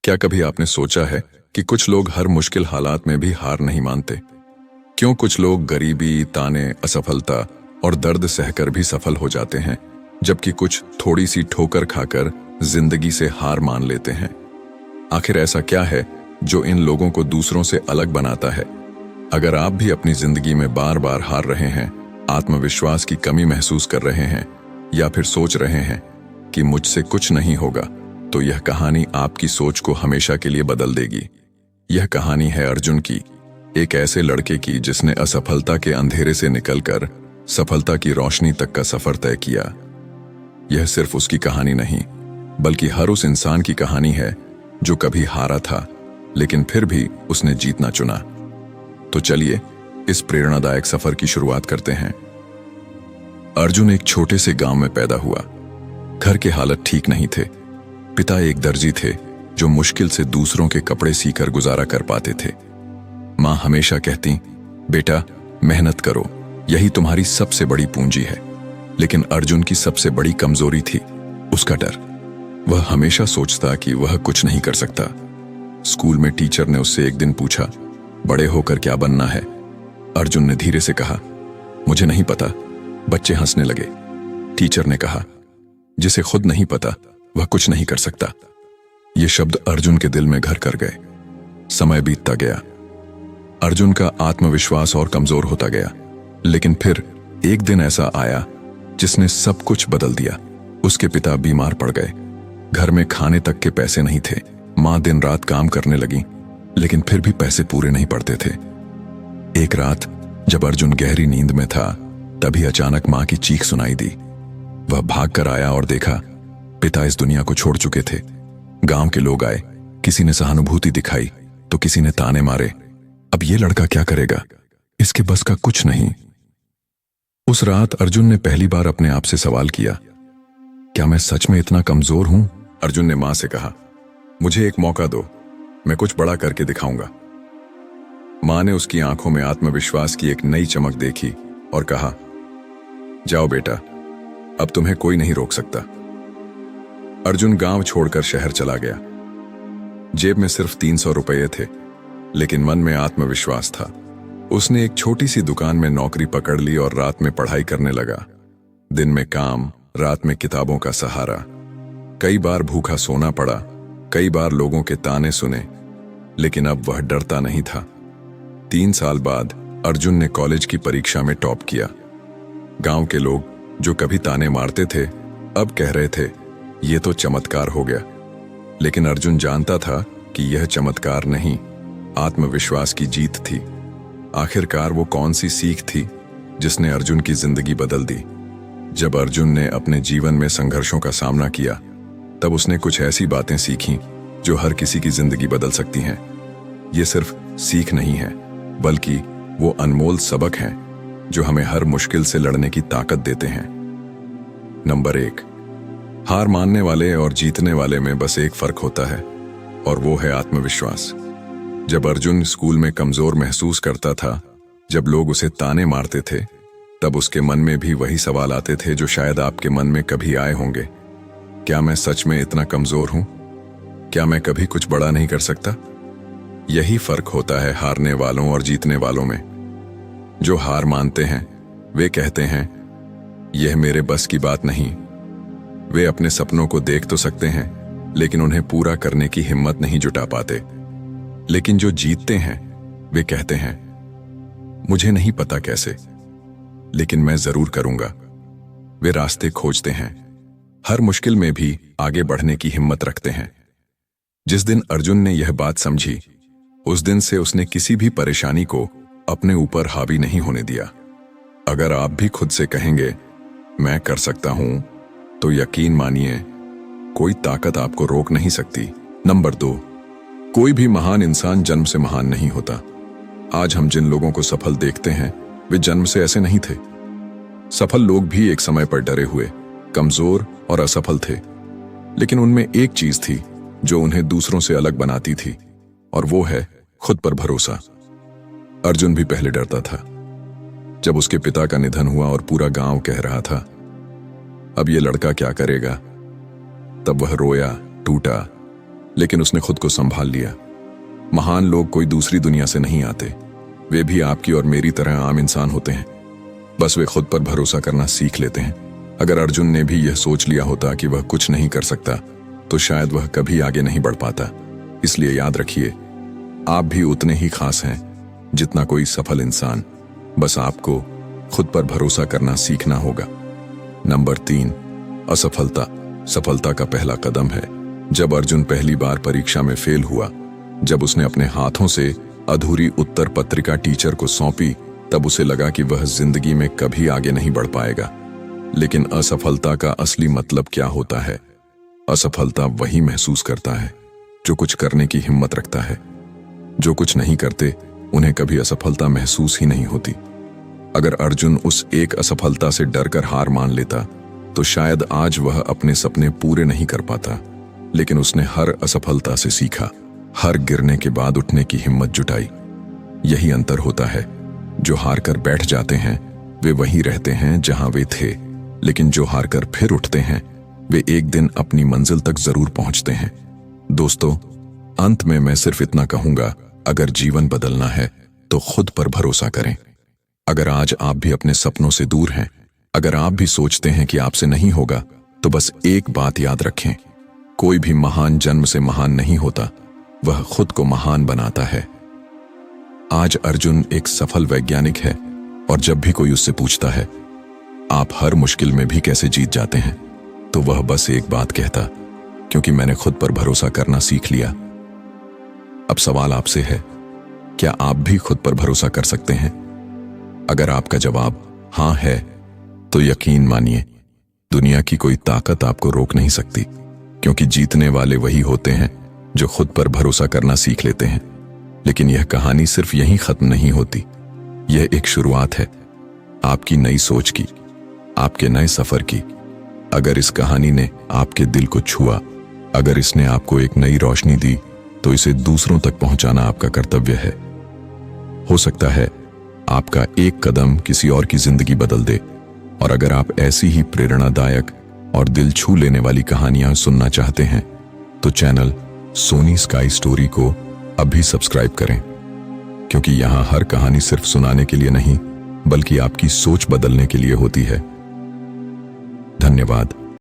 क्या कभी आपने सोचा है कि कुछ लोग हर मुश्किल हालात में भी हार नहीं मानते? क्यों कुछ लोग गरीबी, ताने, असफलता और दर्द सहकर भी सफल हो जाते हैं, जबकि कुछ थोड़ी सी ठोकर खाकर जिंदगी से हार मान लेते हैं? आखिर ऐसा क्या है जो इन लोगों को दूसरों से अलग बनाता है? अगर आप भी अपनी जिंदगी में बार बार हार रहे हैं, आत्मविश्वास की कमी महसूस कर रहे हैं या फिर सोच रहे हैं कि मुझसे कुछ नहीं होगा, तो यह कहानी आपकी सोच को हमेशा के लिए बदल देगी। यह कहानी है अर्जुन की, एक ऐसे लड़के की जिसने असफलता के अंधेरे से निकलकर सफलता की रोशनी तक का सफर तय किया। यह सिर्फ उसकी कहानी नहीं, बल्कि हर उस इंसान की कहानी है जो कभी हारा था, लेकिन फिर भी उसने जीतना चुना। तो चलिए इस प्रेरणादायक सफर की शुरुआत करते हैं। अर्जुन एक छोटे से गांव में पैदा हुआ। घर के हालत ठीक नहीं थे। पिता एक दर्जी थे जो मुश्किल से दूसरों के कपड़े सीकर गुजारा कर पाते थे। मां हमेशा कहती, बेटा मेहनत करो, यही तुम्हारी सबसे बड़ी पूंजी है। लेकिन अर्जुन की सबसे बड़ी कमजोरी थी उसका डर। वह हमेशा सोचता कि वह कुछ नहीं कर सकता। स्कूल में टीचर ने उससे एक दिन पूछा, बड़े होकर क्या बनना है? अर्जुन ने धीरे से कहा, मुझे नहीं पता। बच्चे हंसने लगे। टीचर ने कहा, जिसे खुद नहीं पता वह कुछ नहीं कर सकता। ये शब्द अर्जुन के दिल में घर कर गए। समय बीतता गया। अर्जुन का आत्मविश्वास और कमजोर होता गया। लेकिन फिर एक दिन ऐसा आया जिसने सब कुछ बदल दिया। उसके पिता बीमार पड़ गए। घर में खाने तक के पैसे नहीं थे। मां दिन रात काम करने लगी, लेकिन फिर भी पैसे पूरे नहीं पड़ते थे। एक रात जब अर्जुन गहरी नींद में था, तभी अचानक मां की चीख सुनाई दी। वह भागकर आया और देखा पिता इस दुनिया को छोड़ चुके थे। गांव के लोग आए, किसी ने सहानुभूति दिखाई तो किसी ने ताने मारे। अब ये लड़का क्या करेगा? इसके बस का कुछ नहीं। उस रात अर्जुन ने पहली बार अपने आप से सवाल किया, क्या मैं सच में इतना कमजोर हूं? अर्जुन ने मां से कहा, मुझे एक मौका दो, मैं कुछ बड़ा करके दिखाऊंगा। मां ने उसकी आंखों में आत्मविश्वास की एक नई चमक देखी और कहा, जाओ बेटा, अब तुम्हें कोई नहीं रोक सकता। अर्जुन गांव छोड़कर शहर चला गया। जेब में सिर्फ 300 रुपये थे, लेकिन मन में आत्मविश्वास था। उसने एक छोटी सी दुकान में नौकरी पकड़ ली और रात में पढ़ाई करने लगा। दिन में काम, रात में किताबों का सहारा। कई बार भूखा सोना पड़ा, कई बार लोगों के ताने सुने, लेकिन अब वह डरता नहीं था। 3 साल बाद अर्जुन ने कॉलेज की परीक्षा में टॉप किया। गांव के लोग जो कभी ताने मारते थे, अब कह रहे थे, ये तो चमत्कार हो गया। लेकिन अर्जुन जानता था कि यह चमत्कार नहीं, आत्मविश्वास की जीत थी। आखिरकार वो कौन सी सीख थी जिसने अर्जुन की जिंदगी बदल दी? जब अर्जुन ने अपने जीवन में संघर्षों का सामना किया, तब उसने कुछ ऐसी बातें सीखीं जो हर किसी की जिंदगी बदल सकती हैं। ये सिर्फ सीख नहीं है, बल्कि वो अनमोल सबक हैं जो हमें हर मुश्किल से लड़ने की ताकत देते हैं। नंबर 1, हार मानने वाले और जीतने वाले में बस एक फर्क होता है, और वो है आत्मविश्वास। जब अर्जुन स्कूल में कमजोर महसूस करता था, जब लोग उसे ताने मारते थे, तब उसके मन में भी वही सवाल आते थे जो शायद आपके मन में कभी आए होंगे। क्या मैं सच में इतना कमजोर हूं? क्या मैं कभी कुछ बड़ा नहीं कर सकता? यही फर्क होता है हारने वालों और जीतने वालों में। जो हार मानते हैं वे कहते हैं, यह मेरे बस की बात नहीं। वे अपने सपनों को देख तो सकते हैं, लेकिन उन्हें पूरा करने की हिम्मत नहीं जुटा पाते। लेकिन जो जीतते हैं वे कहते हैं, मुझे नहीं पता कैसे, लेकिन मैं जरूर करूंगा। वे रास्ते खोजते हैं, हर मुश्किल में भी आगे बढ़ने की हिम्मत रखते हैं। जिस दिन अर्जुन ने यह बात समझी, उस दिन से उसने किसी भी परेशानी को अपने ऊपर हावी नहीं होने दिया। अगर आप भी खुद से कहेंगे, मैं कर सकता हूं, तो यकीन मानिए, कोई ताकत आपको रोक नहीं सकती। नंबर 2, कोई भी महान इंसान जन्म से महान नहीं होता। आज हम जिन लोगों को सफल देखते हैं, वे जन्म से ऐसे नहीं थे। सफल लोग भी एक समय पर डरे हुए, कमजोर और असफल थे, लेकिन उनमें एक चीज थी जो उन्हें दूसरों से अलग बनाती थी, और वो है खुद पर भरोसा। अर्जुन भी पहले डरता था। जब उसके पिता का निधन हुआ और पूरा गांव कह रहा था, अब ये लड़का क्या करेगा, तब वह रोया, टूटा, लेकिन उसने खुद को संभाल लिया। महान लोग कोई दूसरी दुनिया से नहीं आते, वे भी आपकी और मेरी तरह आम इंसान होते हैं। बस वे खुद पर भरोसा करना सीख लेते हैं। अगर अर्जुन ने भी यह सोच लिया होता कि वह कुछ नहीं कर सकता, तो शायद वह कभी आगे नहीं बढ़ पाता। इसलिए याद रखिए, आप भी उतने ही खास हैं जितना कोई सफल इंसान। बस आपको खुद पर भरोसा करना सीखना होगा। नंबर 3, असफलता सफलता का पहला कदम है। जब अर्जुन पहली बार परीक्षा में फेल हुआ, जब उसने अपने हाथों से अधूरी उत्तर पत्रिका टीचर को सौंपी, तब उसे लगा कि वह जिंदगी में कभी आगे नहीं बढ़ पाएगा। लेकिन असफलता का असली मतलब क्या होता है? असफलता वही महसूस करता है जो कुछ करने की हिम्मत रखता है। जो कुछ नहीं करते उन्हें कभी असफलता महसूस ही नहीं होती। अगर अर्जुन उस एक असफलता से डरकर हार मान लेता, तो शायद आज वह अपने सपने पूरे नहीं कर पाता। लेकिन उसने हर असफलता से सीखा, हर गिरने के बाद उठने की हिम्मत जुटाई। यही अंतर होता है। जो हार कर बैठ जाते हैं वे वहीं रहते हैं जहां वे थे, लेकिन जो हार कर फिर उठते हैं वे एक दिन अपनी मंजिल तक जरूर पहुंचते हैं। दोस्तों, अंत में मैं सिर्फ इतना कहूंगा, अगर जीवन बदलना है तो खुद पर भरोसा करें। अगर आज आप भी अपने सपनों से दूर हैं, अगर आप भी सोचते हैं कि आपसे नहीं होगा, तो बस एक बात याद रखें, कोई भी महान जन्म से महान नहीं होता, वह खुद को महान बनाता है। आज अर्जुन एक सफल वैज्ञानिक है, और जब भी कोई उससे पूछता है आप हर मुश्किल में भी कैसे जीत जाते हैं, तो वह बस एक बात कहता, क्योंकि मैंने खुद पर भरोसा करना सीख लिया। अब सवाल आपसे है, क्या आप भी खुद पर भरोसा कर सकते हैं? अगर आपका जवाब हां है, तो यकीन मानिए, दुनिया की कोई ताकत आपको रोक नहीं सकती, क्योंकि जीतने वाले वही होते हैं जो खुद पर भरोसा करना सीख लेते हैं। लेकिन यह कहानी सिर्फ यहीं खत्म नहीं होती। यह एक शुरुआत है आपकी नई सोच की, आपके नए सफर की। अगर इस कहानी ने आपके दिल को छुआ, अगर इसने आपको एक नई रोशनी दी, तो इसे दूसरों तक पहुंचाना आपका कर्तव्य है। हो सकता है आपका एक कदम किसी और की जिंदगी बदल दे। और अगर आप ऐसी ही प्रेरणादायक और दिल छू लेने वाली कहानियां सुनना चाहते हैं, तो चैनल सोनी स्काई स्टोरी को अभी सब्सक्राइब करें, क्योंकि यहां हर कहानी सिर्फ सुनाने के लिए नहीं, बल्कि आपकी सोच बदलने के लिए होती है। धन्यवाद।